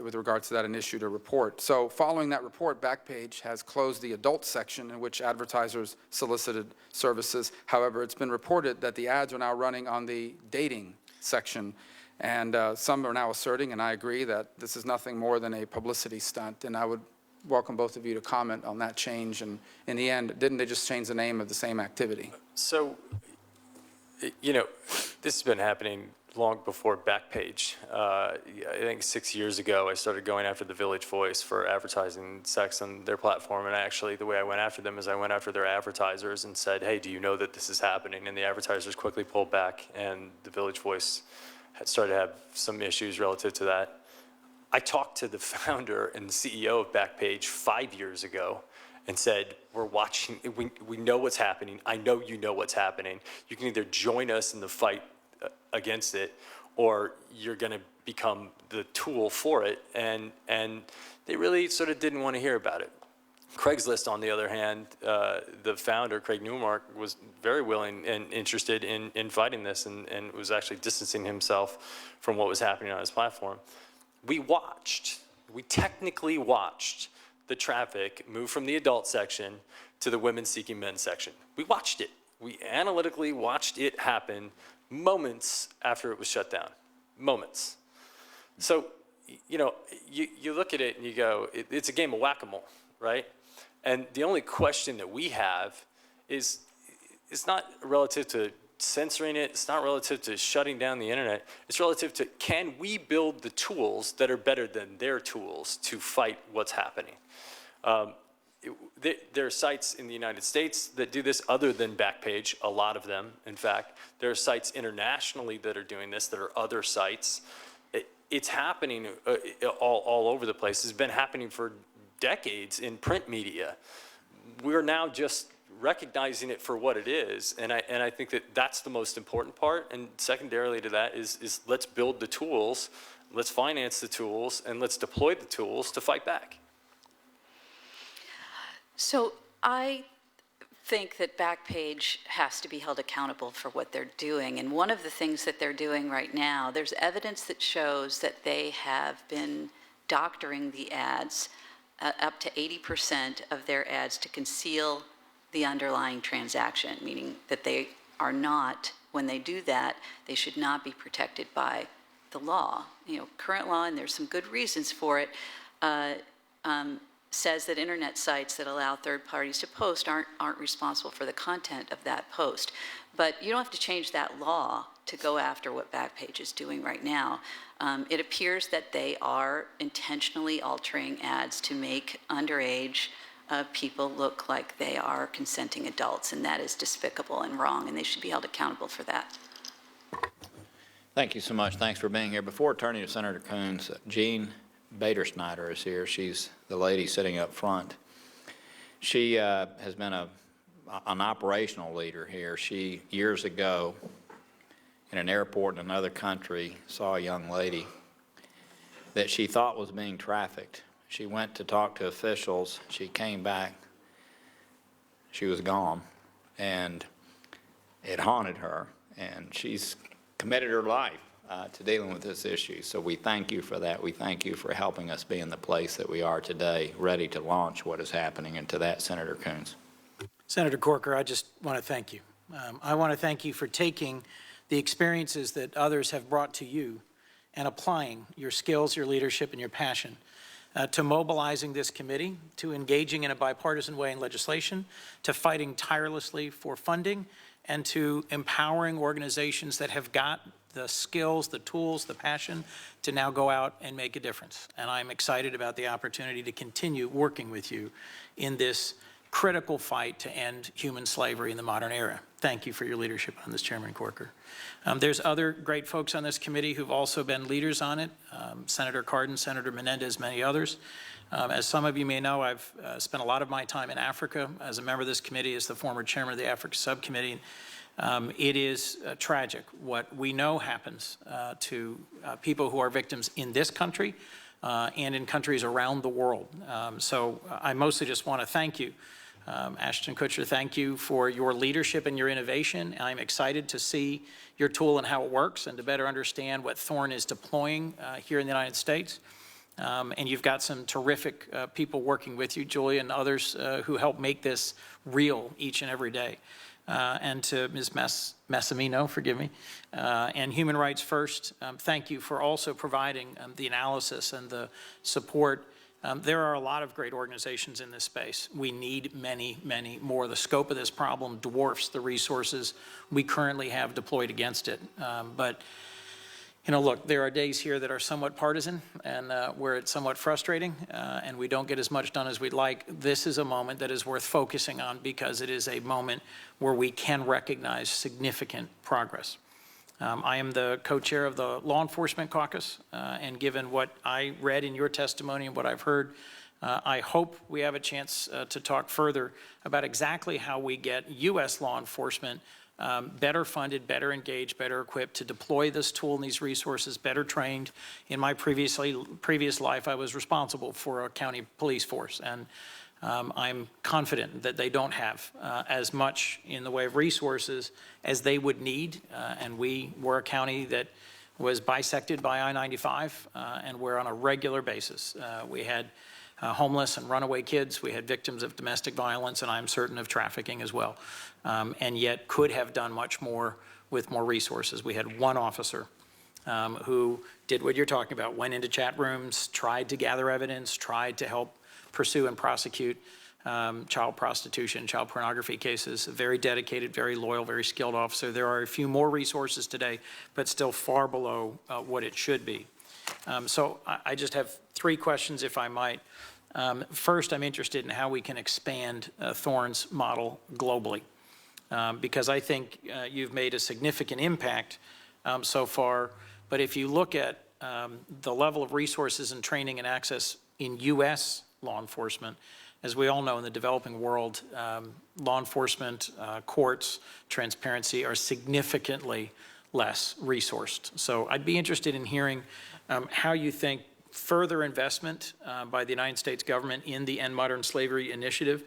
with regards to that and issued a report. So following that report, Backpage has closed the adult section in which advertisers solicited services. However, it's been reported that the ads are now running on the dating section. And some are now asserting, and I agree, that this is nothing more than a publicity stunt. And I would welcome both of you to comment on that change. And in the end, didn't they just change the name of the same activity? So, this has been happening long before Backpage. I think 6 years ago, I started going after the Village Voice for advertising sex on their platform. And actually, the way I went after them is I went after their advertisers and said, hey, do you know that this is happening? And the advertisers quickly pulled back, and the Village Voice had started to have some issues relative to that. I talked to the founder and the CEO of Backpage 5 years ago and said, we're watching, we know what's happening. I know you know what's happening. You can either join us in the fight against it, or you're gonna become the tool for it. And they really sort of didn't want to hear about it. Craigslist, on the other hand, the founder, Craig Newmark, was very willing and interested in fighting this, and was actually distancing himself from what was happening on his platform. We technically watched the traffic move from the adult section to the women seeking men section. We watched it. We analytically watched it happen moments after it was shut down. Moments. So, you know, you look at it and you go, it's a game of whack-a-mole, right? And the only question that we have is, it's not relative to censoring it, it's not relative to shutting down the internet, it's relative to, can we build the tools that are better than their tools to fight what's happening? There are sites in the United States that do this other than Backpage, a lot of them, in fact. There are sites internationally that are doing this, that are other sites. It's happening all over the place. It's been happening for decades in print media. We're now just recognizing it for what it is, and I think that that's the most important part. And secondarily to that is let's build the tools, let's finance the tools, and let's deploy the tools to fight back. So I think that Backpage has to be held accountable for what they're doing. And one of the things that they're doing right now, there's evidence that shows that they have been doctoring the ads, up to 80% of their ads, to conceal the underlying transaction, meaning that they are not, when they do that, they should not be protected by the law. You know, current law, and there's some good reasons for it, says that internet sites that allow third parties to post aren't responsible for the content of that post. But you don't have to change that law to go after what Backpage is doing right now. It appears that they are intentionally altering ads to make underage people look like they are consenting adults, and that is despicable and wrong, and they should be held accountable for that. Thank you so much. Thanks for being here. Before turning to Senator Coons, Jean Bader-Snyder is here. She's the lady sitting up front. She has been an operational leader here. She, years ago, in an airport in another country, saw a young lady that she thought was being trafficked. She went to talk to officials. She came back. She was gone, and it haunted her, and she's committed her life to dealing with this issue. So we thank you for that. We thank you for helping us be in the place that we are today, ready to launch what is happening. And to that, Senator Coons. Senator Corker, I just want to thank you. I want to thank you for taking the experiences that others have brought to you and applying your skills, your leadership, and your passion to mobilizing this committee, to engaging in a bipartisan way in legislation, to fighting tirelessly for funding, and to empowering organizations that have got the skills, the tools, the passion to now go out and make a difference. And I'm excited about the opportunity to continue working with you in this critical fight to end human slavery in the modern era. Thank you for your leadership on this, Chairman Corker. There's other great folks on this committee who've also been leaders on it, Senator Cardin, Senator Menendez, many others. As some of you may know, I've spent a lot of my time in Africa as a member of this committee, as the former chairman of the Africa Subcommittee. It is tragic what we know happens to people who are victims in this country and in countries around the world. So I mostly just want to thank you. Ashton Kutcher, thank you for your leadership and your innovation. I'm excited to see your tool and how it works and to better understand what Thorn is deploying here in the United States. And you've got some terrific people working with you, Julia and others who help make this real each and every day. And to Ms. Massimino, forgive me, and Human Rights First, thank you for also providing the analysis and the support. There are a lot of great organizations in this space. We need many, many more. The scope of this problem dwarfs the resources we currently have deployed against it. But Look, there are days here that are somewhat partisan and where it's somewhat frustrating and we don't get as much done as we'd like. This is a moment that is worth focusing on because it is a moment where we can recognize significant progress. I am the co-chair of the Law Enforcement Caucus, and given what I read in your testimony and what I've heard, I hope we have a chance to talk further about exactly how we get U.S. law enforcement better funded, better engaged, better equipped to deploy this tool and these resources, better trained. In my previous life, I was responsible for a county police force, and I'm confident that they don't have as much in the way of resources as they would need, and we were a county that was bisected by I-95, and where on a regular basis we had homeless and runaway kids, we had victims of domestic violence, and I'm certain of trafficking as well, and yet could have done much more with more resources. We had one officer who did what you're talking about, went into chat rooms, tried to gather evidence, tried to help pursue and prosecute child prostitution, child pornography cases. A very dedicated, very loyal, very skilled officer. There are a few more resources today, but still far below what it should be. So I just have 3 questions, if I might. First, I'm interested in how we can expand Thorne's model globally, because I think you've made a significant impact so far. But if you look at the level of resources and training and access in U.S. law enforcement, as we all know, in the developing world, law enforcement, courts, transparency are significantly less resourced. So I'd be interested in hearing how you think further investment by the United States government in the End Modern Slavery Initiative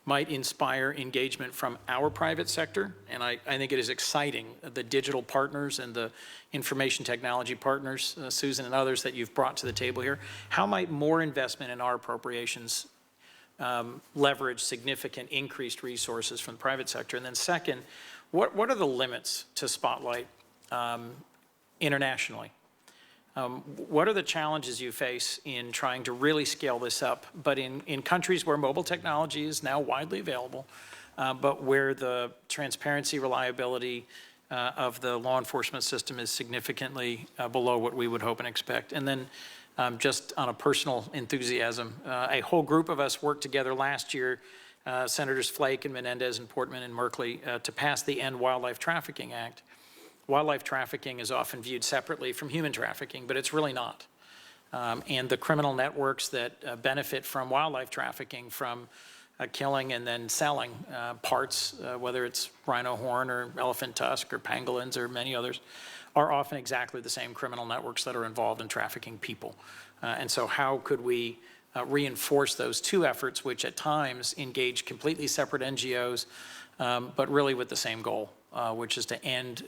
might inspire engagement from our private sector. And I think it is exciting, the digital partners and the information technology partners, Susan and others that you've brought to the table here. How might more investment in our appropriations leverage significant increased resources from the private sector? And then second, what are the limits to Spotlight internationally? What are the challenges you face in trying to really scale this up, but in countries where mobile technology is now widely available, but where the transparency, reliability of the law enforcement system is significantly below what we would hope and expect? And then just on a personal enthusiasm, a whole group of us worked together last year, Senators Flake and Menendez and Portman and Merkley, to pass the End Wildlife Trafficking Act. Wildlife trafficking is often viewed separately from human trafficking, but it's really not. And the criminal networks that benefit from wildlife trafficking, from killing and then selling parts, whether it's rhino horn or elephant tusk or pangolins or many others, are often exactly the same criminal networks that are involved in trafficking people. And so how could we reinforce those 2 efforts, which at times engage completely separate NGOs, but really with the same goal, which is to end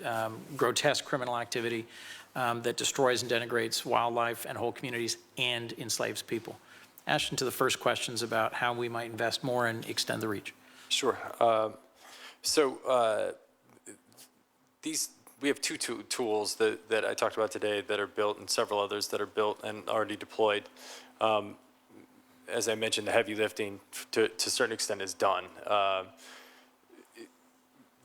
grotesque criminal activity that destroys and denigrates wildlife and whole communities and enslaves people? Ashton, to the first questions about how we might invest more and extend the reach. Sure. We have 2 tools that I talked about today that are built, and several others that are built and already deployed. As I mentioned, the heavy lifting to a certain extent is done.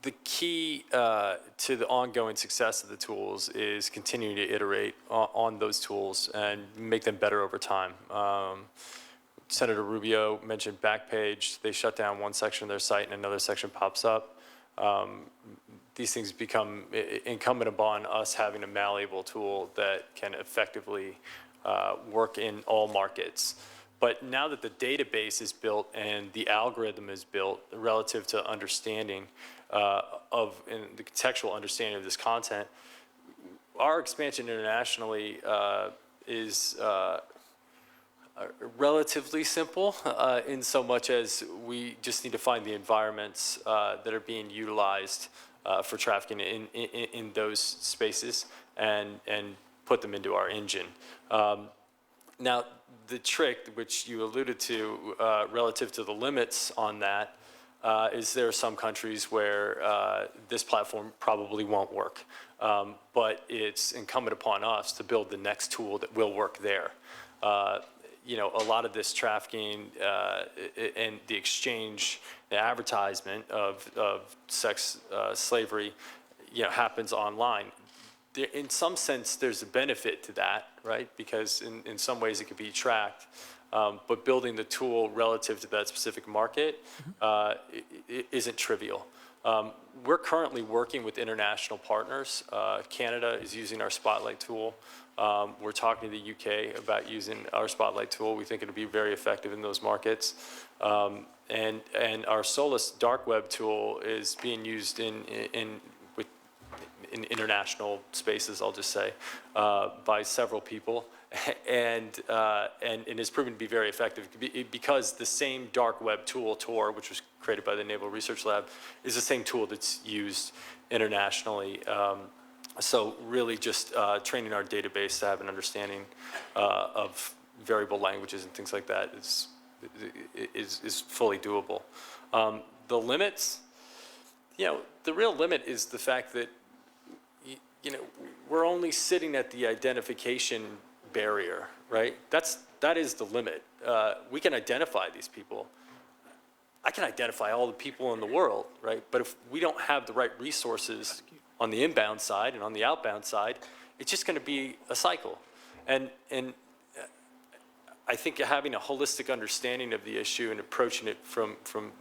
The key to the ongoing success of the tools is continuing to iterate on those tools and make them better over time. Senator Rubio mentioned Backpage. They shut down one section of their site and another section pops up. These things become incumbent upon us having a malleable tool that can effectively work in all markets. But now that the database is built and the algorithm is built relative to understanding and the contextual understanding of this content, our expansion internationally is relatively simple in so much as we just need to find the environments that are being utilized for trafficking in those spaces and put them into our engine. Now, the trick, which you alluded to relative to the limits on that, is there are some countries where this platform probably won't work. But it's incumbent upon us to build the next tool that will work there. A lot of this trafficking and the exchange, the advertisement of sex slavery, happens online. in some sense, there's a benefit to that, right? Because in some ways it could be tracked. But building the tool relative to that specific market isn't trivial. We're currently working with international partners. Canada is using our Spotlight tool. We're talking to the UK about using our Spotlight tool. We think it'll be very effective in those markets. And our Solus dark web tool is being used in international spaces, I'll just say, by several people, and is proven to be very effective because the same dark web tool, Tor, which was created by the Naval Research Lab, is the same tool that's used internationally. So really just training our database to have an understanding of variable languages and things like that is fully doable. The limits, the real limit is the fact that we're only sitting at the identification barrier, right? That is the limit. We can identify these people. I can identify all the people in the world, right? But if we don't have the right resources on the inbound side and on the outbound side, it's just going to be a cycle. And I think having a holistic understanding of the issue and approaching it from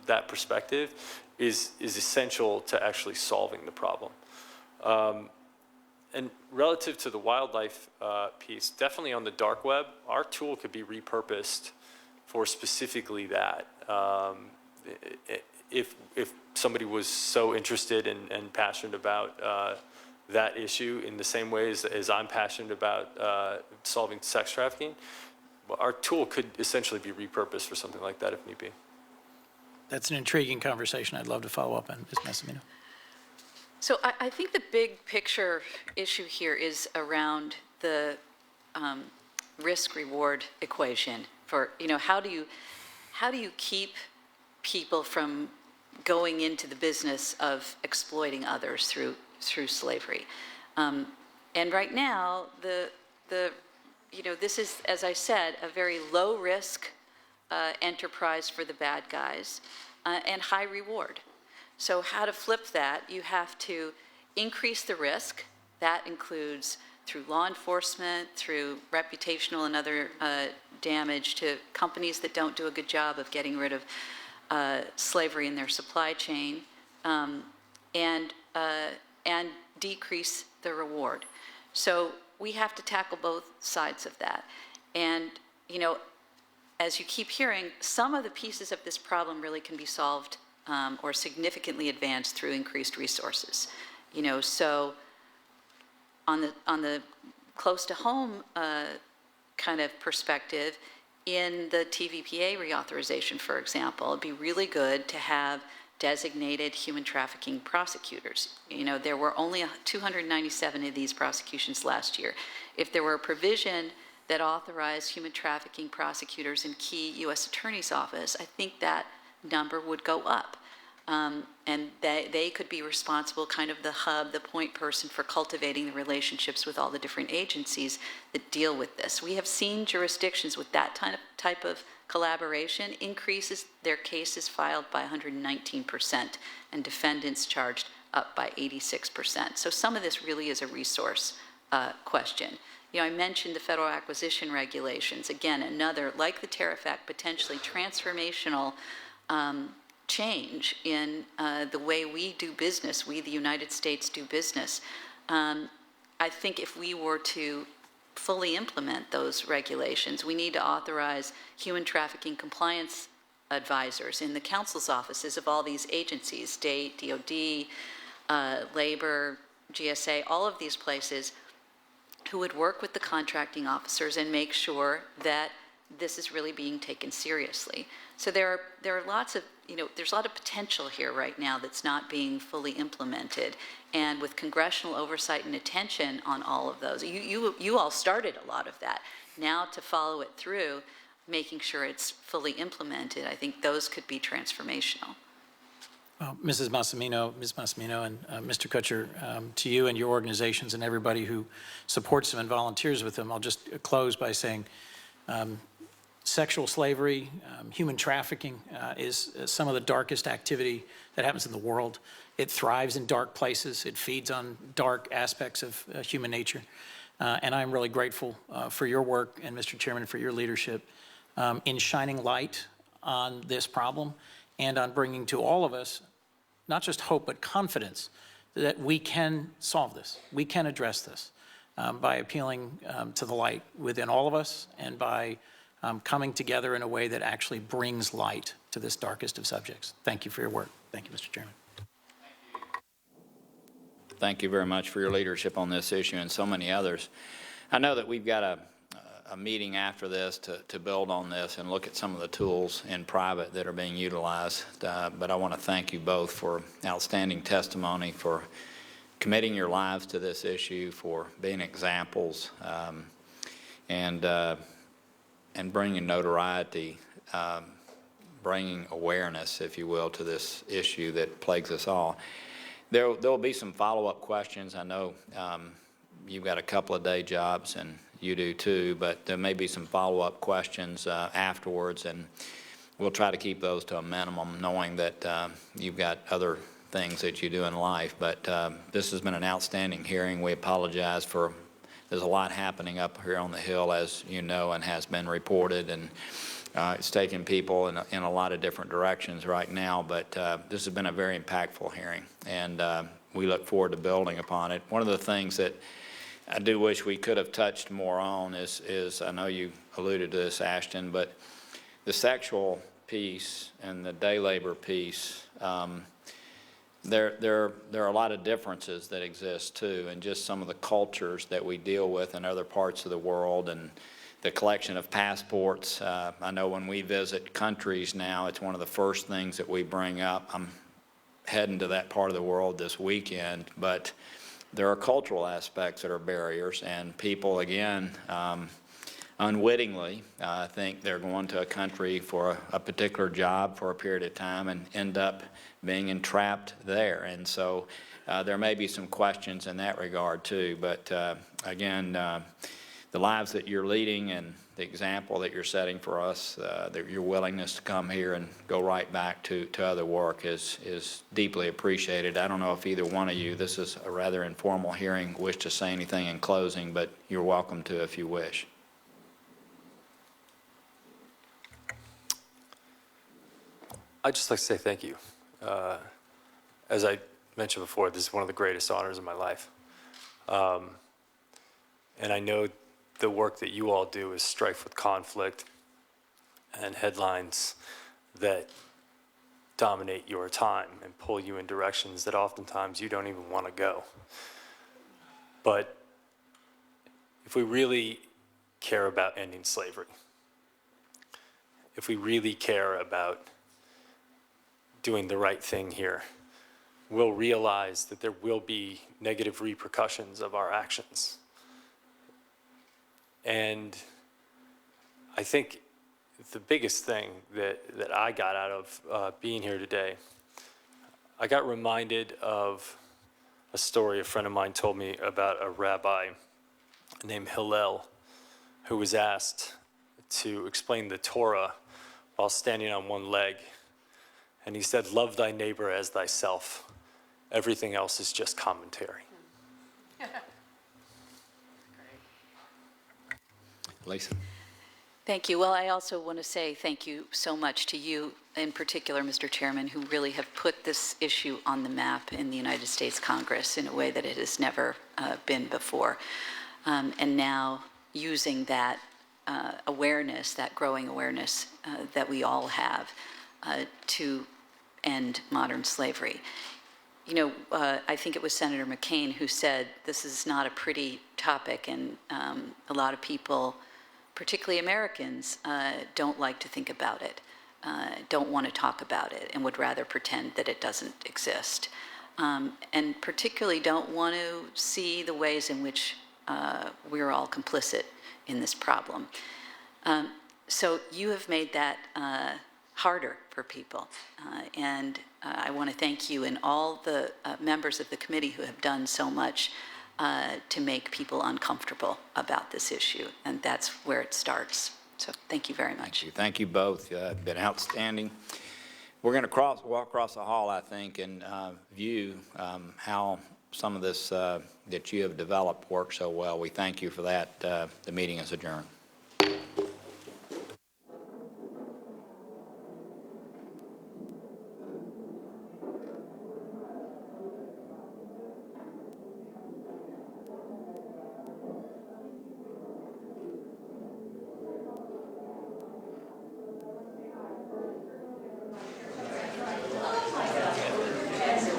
that perspective is essential to actually solving the problem. And relative to the wildlife piece, definitely on the dark web, our tool could be repurposed for specifically that. If somebody was so interested and passionate about that issue in the same way as I'm passionate about solving sex trafficking, well, our tool could essentially be repurposed for something like that if need be. That's an intriguing conversation I'd love to follow up on, Ms. Massimino. So I think the big picture issue here is around the risk-reward equation for, how do you keep people from going into the business of exploiting others through slavery? And right now, this is, as I said, a very low-risk enterprise for the bad guys and high reward. So how to flip that, you have to increase the risk. That includes through law enforcement, through reputational and other damage to companies that don't do a good job of getting rid of slavery in their supply chain, and decrease the reward. So we have to tackle both sides of that. And, as you keep hearing, some of the pieces of this problem really can be solved or significantly advanced through increased resources. So on the close to home kind of perspective, in the TVPA reauthorization, for example, it'd be really good to have designated human trafficking prosecutors. There were only 297 of these prosecutions last year. If there were a provision that authorized human trafficking prosecutors in key U.S. Attorney's Office, I think that number would go up. And they could be responsible, kind of the hub, the point person for cultivating the relationships with all the different agencies that deal with this. We have seen jurisdictions with that type of collaboration increases their cases filed by 119% and defendants charged up by 86%. So some of this really is a resource question. I mentioned the federal acquisition regulations. Again, another, like the Tariff Act, potentially transformational change in the way we do business, we, the United States, do business. I think if we were to fully implement those regulations, we need to authorize human trafficking compliance advisors in the counsel's offices of all these agencies, state, DOD, labor, GSA, all of these places, who would work with the contracting officers and make sure that this is really being taken seriously. So there are lots of, there's a lot of potential here right now that's not being fully implemented. And with congressional oversight and attention on all of those, you all started a lot of that. Now to follow it through, making sure it's fully implemented, I think those could be transformational. Well, Ms. Massimino, and Mr. Kutcher, to you and your organizations and everybody who supports them and volunteers with them, I'll just close by saying Sexual slavery, human trafficking is some of the darkest activity that happens in the world. It thrives in dark places. It feeds on dark aspects of human nature. And I'm really grateful for your work, and Mr. Chairman, for your leadership in shining light on this problem and on bringing to all of us not just hope, but confidence that we can solve this. We can address this by appealing to the light within all of us and by coming together in a way that actually brings light to this darkest of subjects. Thank you for your work. Thank you, Mr. Chairman. Thank you very much for your leadership on this issue and so many others. I know that we've got a meeting after this to build on this and look at some of the tools in private that are being utilized, but I want to thank you both for outstanding testimony, for committing your lives to this issue, for being examples, and bringing notoriety, bringing awareness, if you will, to this issue that plagues us all. There will be some follow-up questions. I know you've got a couple of day jobs, and you do too, but there may be some follow-up questions afterwards, and we'll try to keep those to a minimum, knowing that you've got other things that you do in life. But this has been an outstanding hearing. We apologize for, there's a lot happening up here on the Hill, as you know, and has been reported, and it's taking people in a lot of different directions right now, but this has been a very impactful hearing, and we look forward to building upon it. One of the things that I do wish we could have touched more on is I know you alluded to this, Ashton, but the sexual piece and the day labor piece, there are a lot of differences that exist too, and just some of the cultures that we deal with in other parts of the world, and the collection of passports. I know when we visit countries now, it's one of the first things that we bring up. I'm heading to that part of the world this weekend, but there are cultural aspects that are barriers, and people, again, unwittingly, think they're going to a country for a particular job for a period of time and end up being entrapped there. And so there may be some questions in that regard too, but again, the lives that you're leading and the example that you're setting for us, that your willingness to come here and go right back to other work is deeply appreciated. I don't know if either one of you, this is a rather informal hearing, wish to say anything in closing, but you're welcome to if you wish. I'd just like to say thank you. As I mentioned before, this is one of the greatest honors of my life. And I know the work that you all do is strife with conflict and headlines that dominate your time and pull you in directions that oftentimes you don't even want to go. But if we really care about ending slavery, if we really care about doing the right thing here, we'll realize that there will be negative repercussions of our actions. And I think the biggest thing that I got out of being here today, I got reminded of a story a friend of mine told me about a rabbi named Hillel, who was asked to explain the Torah while standing on one leg. And he said, "Love thy neighbor as thyself. Everything else is just commentary." Lisa. Thank you. Well, I also want to say thank you so much to you in particular, Mr. Chairman, who really have put this issue on the map in the United States Congress in a way that it has never been before. And now using that awareness, that growing awareness that we all have to end modern slavery. You know, I think it was Senator McCain who said this is not a pretty topic, and a lot of people, particularly Americans, don't like to think about it, don't want to talk about it, and would rather pretend that it doesn't exist. And particularly don't want to see the ways in which we're all complicit in this problem. So you have made that harder for people. And I want to thank you and all the members of the committee who have done so much to make people uncomfortable about this issue. And that's where it starts, So thank you very much. Thank you both. Been outstanding. We're going to walk across the hall, I think, and view how some of this that you have developed works so well. We thank you for that. The meeting is adjourned.